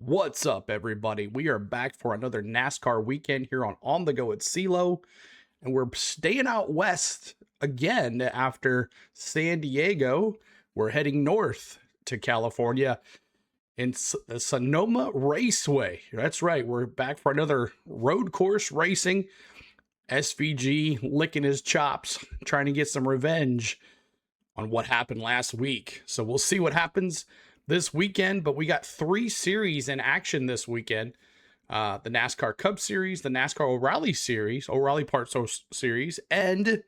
What's up, everybody? We are back for another NASCAR weekend here on the Go at CeeLo, and we're staying out west again after San Diego. We're heading north to California in the Sonoma Raceway. That's right, we're back for another road course racing. SVG licking his chops, trying to get some revenge on what happened last week. So we'll see what happens this weekend, but we got 3 series in action this weekend. The NASCAR Cup Series, the NASCAR Oreilly Series, Oreilly Parts Series, and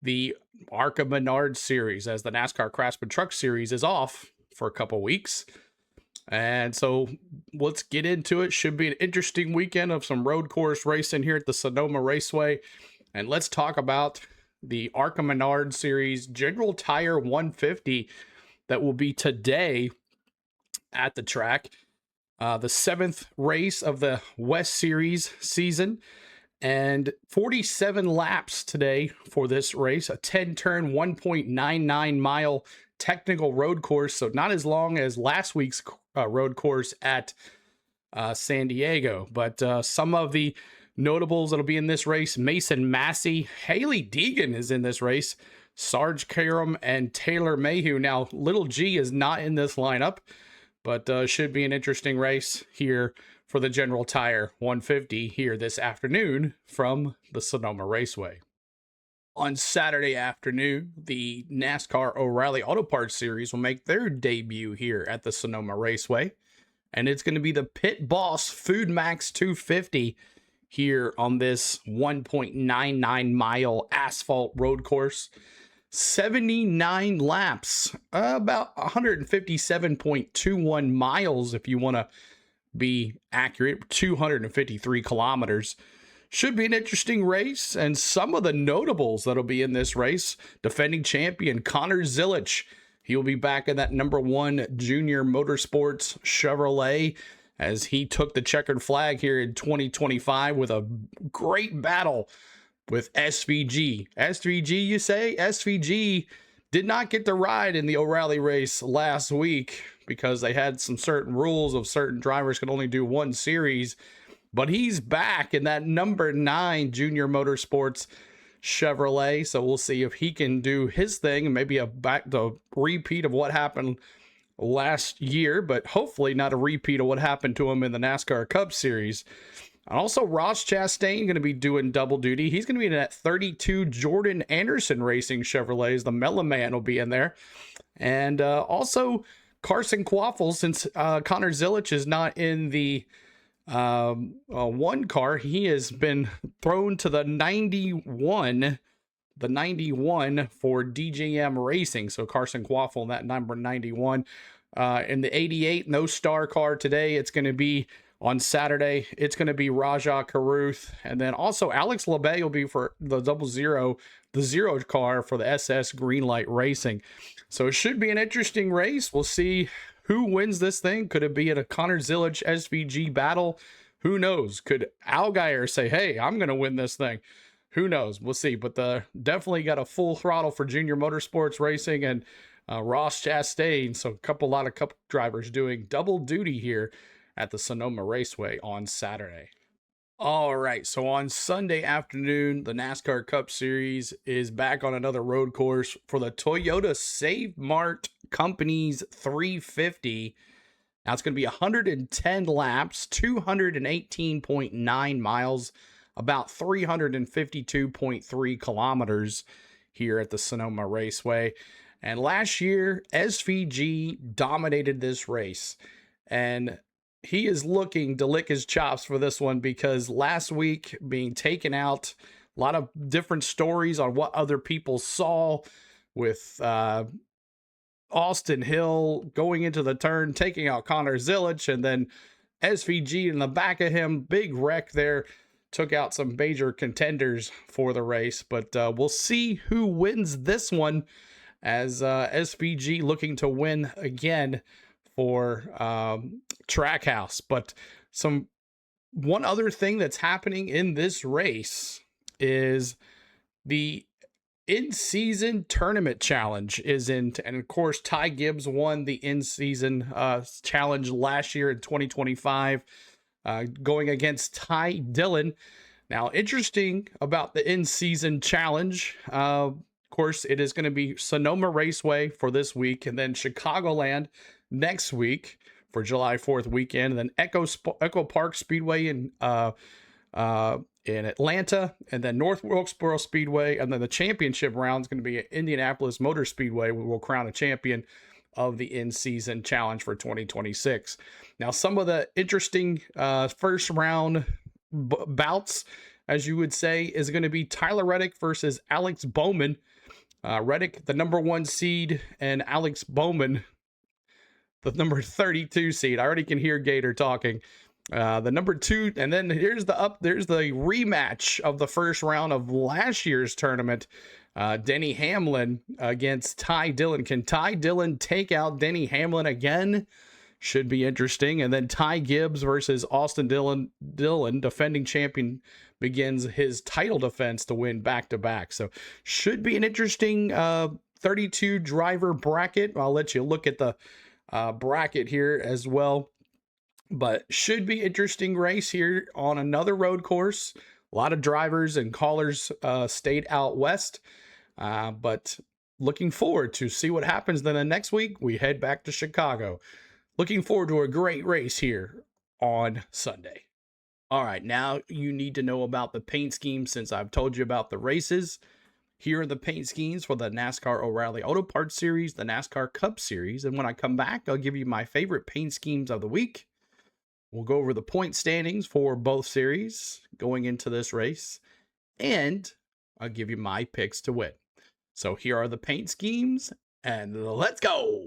the Arca Menards Series, as the NASCAR Craftsman Truck Series is off for a couple weeks. And so let's get into it. Should be an interesting weekend of some road course racing here at the Sonoma Raceway. And let's talk about the Arca Menards Series General Tire 150 that will be today at the track. The 7th race of the West Series season, and 47 laps today for this race. A 10-turn, 1.99 mile technical road course, so not as long as last week's road course at San Diego. But some of the notables that'll be in this race: Mason Massey, Haley Deegan is in this race, Sarge Karam, and Taylor Mayhew. Now, Little G is not in this lineup, but should be an interesting race here for the General Tire 150 here this afternoon from the Sonoma Raceway. On Saturday afternoon, the NASCAR Oreilly Auto Parts Series will make their debut here at the Sonoma Raceway, and it's going to be the Pitt Boss Food Max 250 here on this 1.99 mile asphalt road course. 79 laps, about 157.21 miles if you want to be accurate, 253 kilometers. Should be an interesting race, and some of the notables that'll be in this race: defending champion Connor Zilisch. He'll be back in that #1 Junior Motorsports Chevrolet, as he took the checkered flag here in 2025 with a great battle with SVG. SVG, you say? SVG did not get to ride in the Oreilly race last week because they had some certain rules of certain drivers could only do one series. But he's back in that #9 Junior Motorsports Chevrolet. So we'll see if he can do his thing and maybe the repeat of what happened last year, but hopefully not a repeat of what happened to him in the NASCAR Cup Series. And also, Ross Chastain going to be doing double duty. He's going to be in that 32 Jordan Anderson Racing Chevrolets. The Mellow Man will be in there. And also Carson Quaffle, since Connor Zilisch is not in the one car, he has been thrown to the 91 for DJM Racing. So Carson Quaffle in that number 91. In the 88 no star car today, it's going to be on Saturday, it's going to be Rajah Caruth. And then also Alex LeBay will be for the the zero car for the SS Greenlight Racing. So it should be an interesting race. We'll see who wins this thing. Could it be a Connor Zilisch SVG battle? Who knows? Could Allgaier say, hey, I'm going to win this thing? Who knows? We'll see. But definitely got a full throttle for Junior Motorsports Racing and Ross Chastain. So a lot of cup drivers doing double duty here at the Sonoma Raceway on Saturday. All right, so on Sunday afternoon, the NASCAR Cup Series is back on another road course for the Toyota Save Mart Company's 350. Now it's going to be 110 laps, 218.9 miles, about 352.3 kilometers here at the Sonoma Raceway. And last year, SVG dominated this race, and he is looking to lick his chops for this one, because last week being taken out, a lot of different stories on what other people saw with Austin Hill going into the turn, taking out Connor Zilisch, and then SVG in the back of him, big wreck there, took out some major contenders for the race. But we'll see who wins this one, as SVG looking to win again for Trackhouse. But one other thing that's happening in this race is the In-Season Tournament Challenge is in, and of course, Ty Gibbs won the In-Season Challenge last year in 2025, going against Ty Dillon. Now, interesting about the In-Season Challenge, of course, it is going to be Sonoma Raceway for this week, and then Chicagoland next week for July 4th weekend, and then Echo Park Speedway in Atlanta, and then North Wilkesboro Speedway, and then the championship round is going to be at Indianapolis Motor Speedway. We will crown a champion of the In-Season Challenge for 2026. Now, some of the interesting first round bouts, as you would say, is going to be Tyler Reddick versus Alex Bowman. Reddick, the number 1 seed, and Alex Bowman, the number 32 seed. I already can hear Gator talking. The number 2, and then there's the rematch of the first round of last year's tournament. Denny Hamlin against Ty Dillon. Can Ty Dillon take out Denny Hamlin again? Should be interesting. And then Ty Gibbs versus Austin Dillon, defending champion, begins his title defense to win back-to-back. So should be an interesting 32 driver bracket. I'll let you look at the bracket here as well. But should be interesting race here on another road course. A lot of drivers and callers stayed out west. But looking forward to see what happens. Then the next week, we head back to Chicago. Looking forward to a great race here on Sunday. All right, now you need to know about the paint scheme since I've told you about the races. Here are the paint schemes for the NASCAR Oreilly Auto Parts Series, the NASCAR Cup Series. And when I come back, I'll give you my favorite paint schemes of the week. We'll go over the point standings for both series going into this race, and I'll give you my picks to win. So here are the paint schemes, and let's go!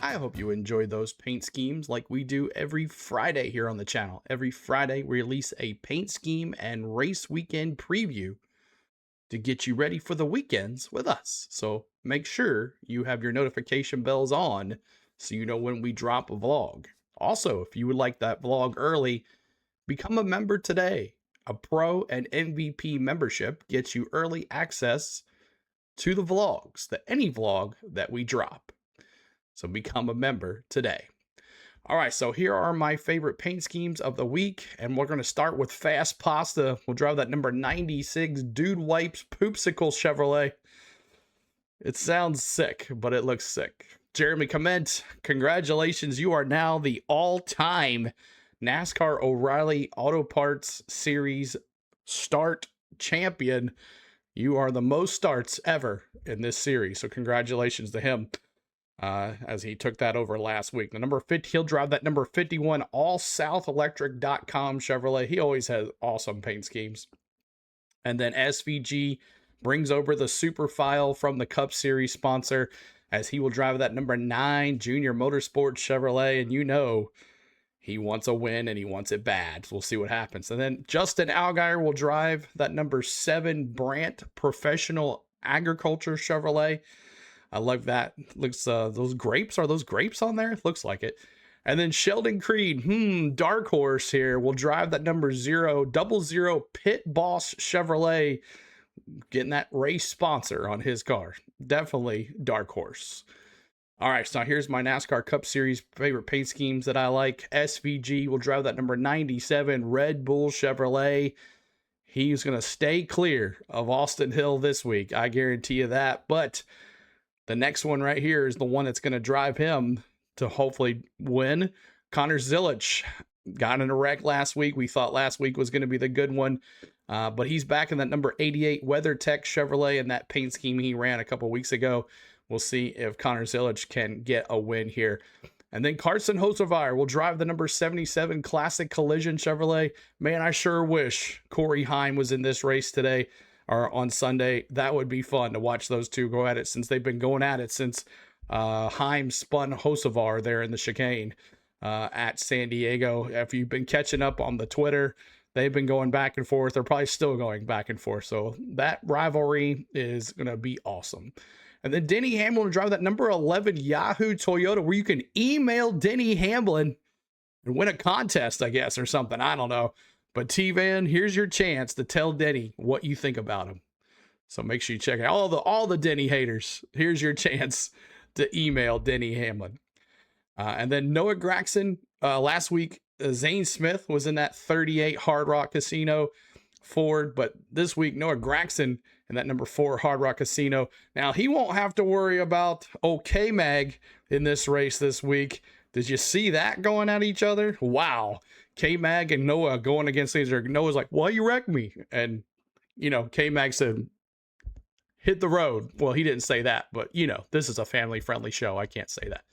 I hope you enjoyed those paint schemes like we do every Friday here on the channel. Every Friday, we release a paint scheme and race weekend preview to get you ready for the weekends with us. So make sure you have your notification bells on so you know when we drop a vlog. Also, if you would like that vlog early, become a member today. A Pro and MVP membership gets you early access to the vlogs, any vlog that we drop. So become a member today. All right, so here are my favorite paint schemes of the week, and we're going to start with Fast Pasta. We'll drive that number 96 Dude Wipes Poopsicle Chevrolet. It sounds sick, but it looks sick. Jeremy Comment, congratulations. You are now the all-time NASCAR Oreilly Auto Parts Series start champion. You are the most starts ever in this series, so congratulations to him. As he took that over last week. The number 50, he'll drive that number 51 allsouthtelectric.com Chevrolet. He always has awesome paint schemes. And then SVG brings over the super file from the Cup Series sponsor, as he will drive that number 9 Junior Motorsports Chevrolet. And you know he wants a win and he wants it bad. So we'll see what happens. And then Justin Allgaier will drive that number 7 Brandt Professional Agriculture Chevrolet. I love that. Looks those grapes, are those grapes on there? It looks like it. And then Sheldon Creed, dark horse here, will drive that number 000 Pit Boss Chevrolet, getting that race sponsor on his car. Definitely dark horse. All right, so here's my NASCAR Cup Series favorite paint schemes that I like. SVG will drive that number 97 Red Bull Chevrolet. He's going to stay clear of Austin Hill this week. I guarantee you that. But the next one right here is the one that's going to drive him to hopefully win. Connor Zilisch got in a wreck last week. We thought last week was going to be the good one, but he's back in that number 88 WeatherTech Chevrolet in that paint scheme he ran a couple weeks ago. We'll see if Connor Zilisch can get a win here. And then Carson Hocevar will drive the number 77 Classic Collision Chevrolet. Man, I sure wish Corey Heim was in this race today, or on Sunday. That would be fun to watch those two go at it, since they've been going at it since Heim spun Hocevar there in the chicane at San Diego. If you've been catching up on the Twitter, they've been going back and forth. They're probably still going back and forth. So that rivalry is going to be awesome. And then Denny Hamlin will drive that number 11 Yahoo Toyota, where you can email Denny Hamlin and win a contest, I guess, or something. I don't know. But T-Van, here's your chance to tell Denny what you think about him. So make sure you check out all the Denny haters. Here's your chance to email Denny Hamlin. And then Noah Gragson, last week, Zane Smith was in that 38 Hard Rock Casino Ford, but this week Noah Gragson in that number 4 Hard Rock Casino. Now he won't have to worry about K-Mag in this race this week. Did you see that going at each other? Wow. K-Mag and Noah going against each other. Noah's like, why you wreck me? And, K-Mag said, hit the road. Well, he didn't say that, but, this is a family-friendly show. I can't say that.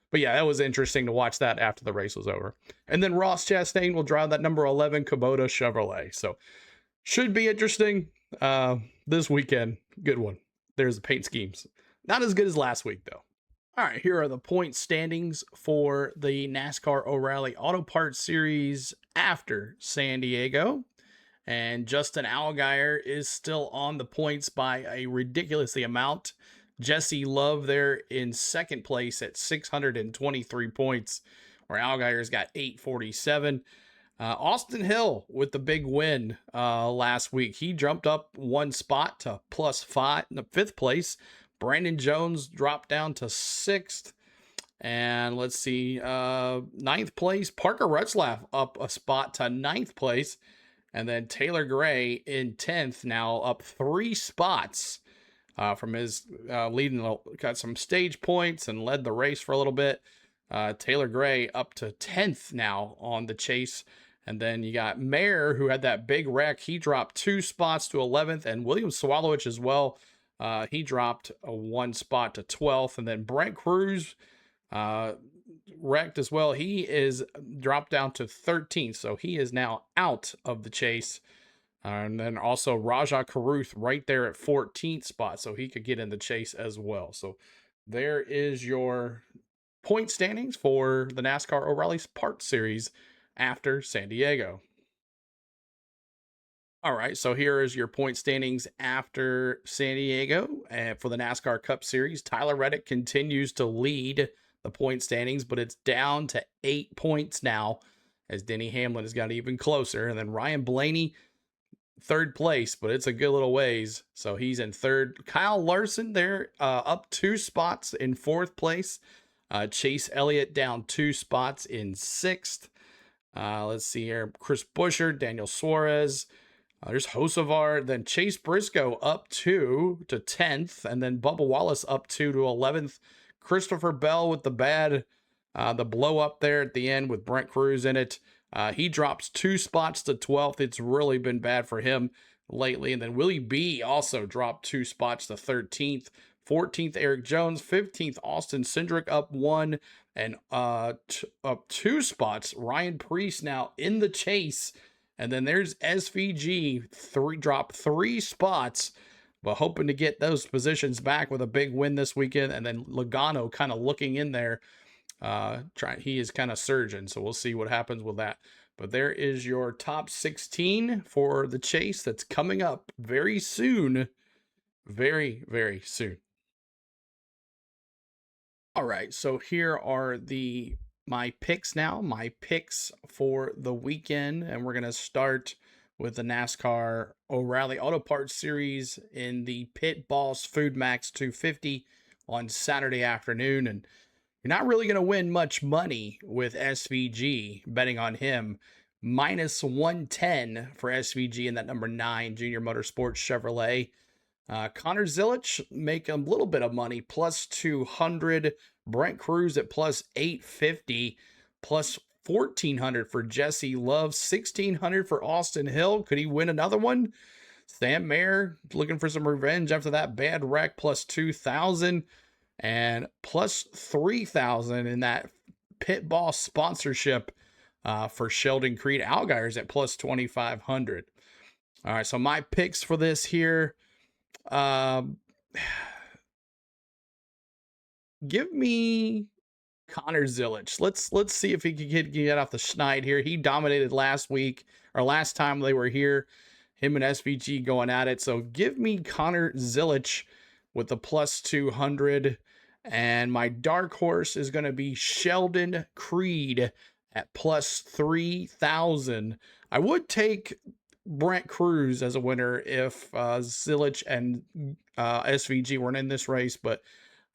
But, yeah, that was interesting to watch that after the race was over. And then Ross Chastain will drive that number 11 Kubota Chevrolet. So, should be interesting this weekend. Good one. There's the paint schemes. Not as good as last week, though. All right, here are the point standings for the NASCAR Oreilly Auto Parts Series after San Diego. And Justin Allgaier is still on the points by a ridiculously amount. Jesse Love there in second place at 623 points, where Allgaier's got 847. Austin Hill with the big win last week. He jumped up one spot to +5 in the 5th place. Brandon Jones dropped down to 6th. And let's see, 9th place. Parker Retzlaff up a spot to 9th place. And then Taylor Gray in 10th, now up 3 spots from his leading. Got some stage points and led the race for a little bit. Taylor Gray up to 10th now on the chase. And then you got Mayer, who had that big wreck. He dropped 2 spots to 11th. And William Swalowich as well. He dropped 1 spot to 12th. And then Brent Cruz wrecked as well. He is dropped down to 13th. So he is now out of the chase. And then also Rajah Caruth right there at 14th spot. So he could get in the chase as well. So there is your point standings for the NASCAR Oreilly Parts Series after San Diego. All right, so here is your point standings after San Diego. And for the NASCAR Cup Series, Tyler Reddick continues to lead the point standings, but it's down to 8 points now as Denny Hamlin has got even closer. And then Ryan Blaney, third place, but it's a good little ways. So he's in third. Kyle Larson there, up 2 spots in fourth place. Chase Elliott down 2 spots in sixth. Let's see here. Chris Buescher, Daniel Suarez. There's Hocevar, then Chase Briscoe up 2 to 10th, and then Bubba Wallace up 2 to 11th. Christopher Bell with the blow up there at the end with Brent Cruz in it. He drops 2 spots to 12th. It's really been bad for him lately. And then Willie B also dropped 2 spots to 13th. 14th, Eric Jones. 15th, Austin Cindric up 1. And up 2 spots, Ryan Preece now in the chase. And then there's SVG, drop 3 spots, but hoping to get those positions back with a big win this weekend. And then Logano kind of looking in there. He is kind of surging, so we'll see what happens with that. But there is your top 16 for the chase that's coming up very soon. Very, very soon. All right, so here are my picks now. My picks for the weekend, and we're going to start with the NASCAR O'Reilly Auto Parts Series in the Pitt Boss Food Max 250 on Saturday afternoon. And you're not really going to win much money with SVG betting on him. Minus 110 for SVG in that number 9 Junior Motorsports Chevrolet. Connor Zilic make a little bit of money, plus 200. Brent Cruz at plus 850, plus 1,400 for Jesse Love, 1,600 for Austin Hill. Could he win another one? Sam Mayer looking for some revenge after that bad wreck, plus 2,000, and plus 3,000 in that Pit Boss sponsorship for Sheldon Creed. Allgaier's at plus 2,500. All right, so my picks for this here. Give me Connor Zilic. Let's see if he can get off the schneid here. He dominated last week, or last time they were here. Him and SVG going at it. So give me Connor Zilic with the plus 200. And my dark horse is going to be Sheldon Creed at plus 3,000. I would take Brent Cruz as a winner if Zilic and SVG weren't in this race, but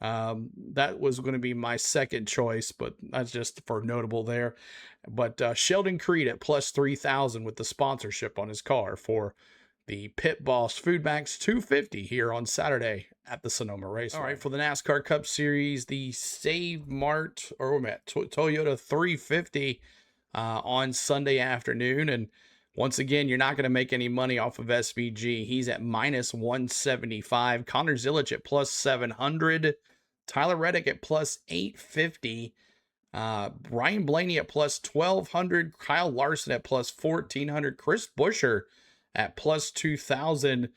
that was going to be my second choice, but that's just for notable there. But Sheldon Creed at plus 3,000 with the sponsorship on his car for the Pit Boss Food Max 250 here on Saturday at the Sonoma Raceway. All right, for the NASCAR Cup Series, the Save Mart, Toyota 350 on Sunday afternoon. And once again, you're not going to make any money off of SVG. He's at minus 175. Connor Zilic at plus 700. Tyler Reddick at plus 850. Ryan Blaney at plus 1,200. Kyle Larson at plus 1,400. Chris Buescher at plus 2,000.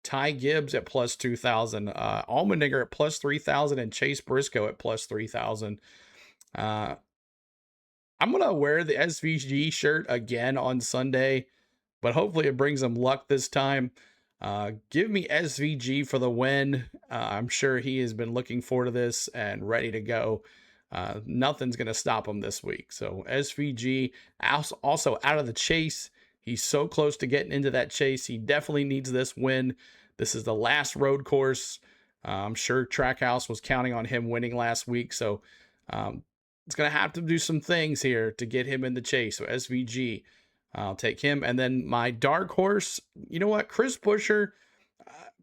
Ty Gibbs at plus 2,000. Allmendinger at plus 3,000. And Chase Briscoe at plus 3,000. I'm going to wear the SVG shirt again on Sunday, but hopefully it brings him luck this time. Give me SVG for the win. I'm sure he has been looking forward to this and ready to go. Nothing's going to stop him this week. So SVG also out of the chase. He's so close to getting into that chase. He definitely needs this win. This is the last road course. I'm sure Trackhouse was counting on him winning last week. So, it's going to have to do some things here to get him in the chase. So SVG, I'll take him. And then my dark horse, you know what? Chris Buescher,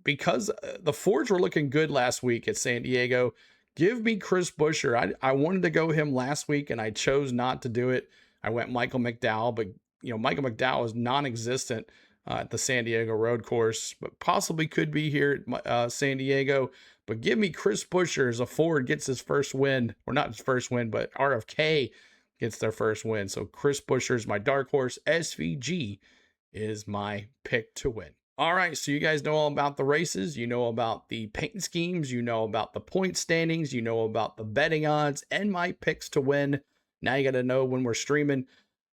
because the Fords were looking good last week at San Diego, give me Chris Buescher. I wanted to go him last week, and I chose not to do it. I went Michael McDowell, but Michael McDowell is non-existent at the San Diego road course, but possibly could be here at San Diego. But give me Chris Buescher as a Ford gets his first win, or not his first win, but RFK gets their first win. So Chris Buescher is my dark horse. SVG is my pick to win. All right, so you guys know all about the races, you know about the paint schemes, you know about the point standings, you know about the betting odds and my picks to win. Now you got to know when we're streaming.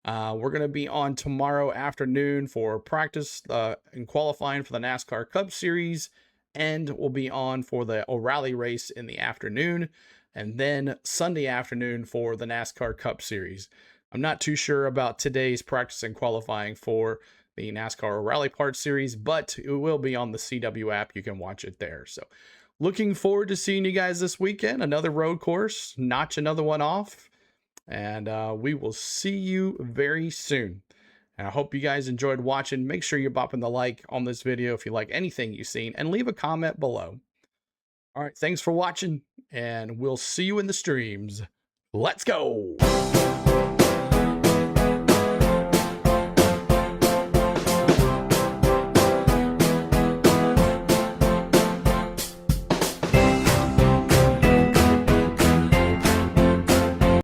We're going to be on tomorrow afternoon for practice and qualifying for the NASCAR Cup Series, and we'll be on for the O'Reilly race in the afternoon, and then Sunday afternoon for the NASCAR Cup Series. I'm not too sure about today's practice and qualifying for the NASCAR Oreilly Parts Series, but it will be on the CW app. You can watch it there. So looking forward to seeing you guys this weekend. Another road course, notch another one off. And we will see you very soon. And I hope you guys enjoyed watching. Make sure you're bopping the like on this video if you like anything you've seen, and leave a comment below. All right, thanks for watching, and we'll see you in the streams. Let's go.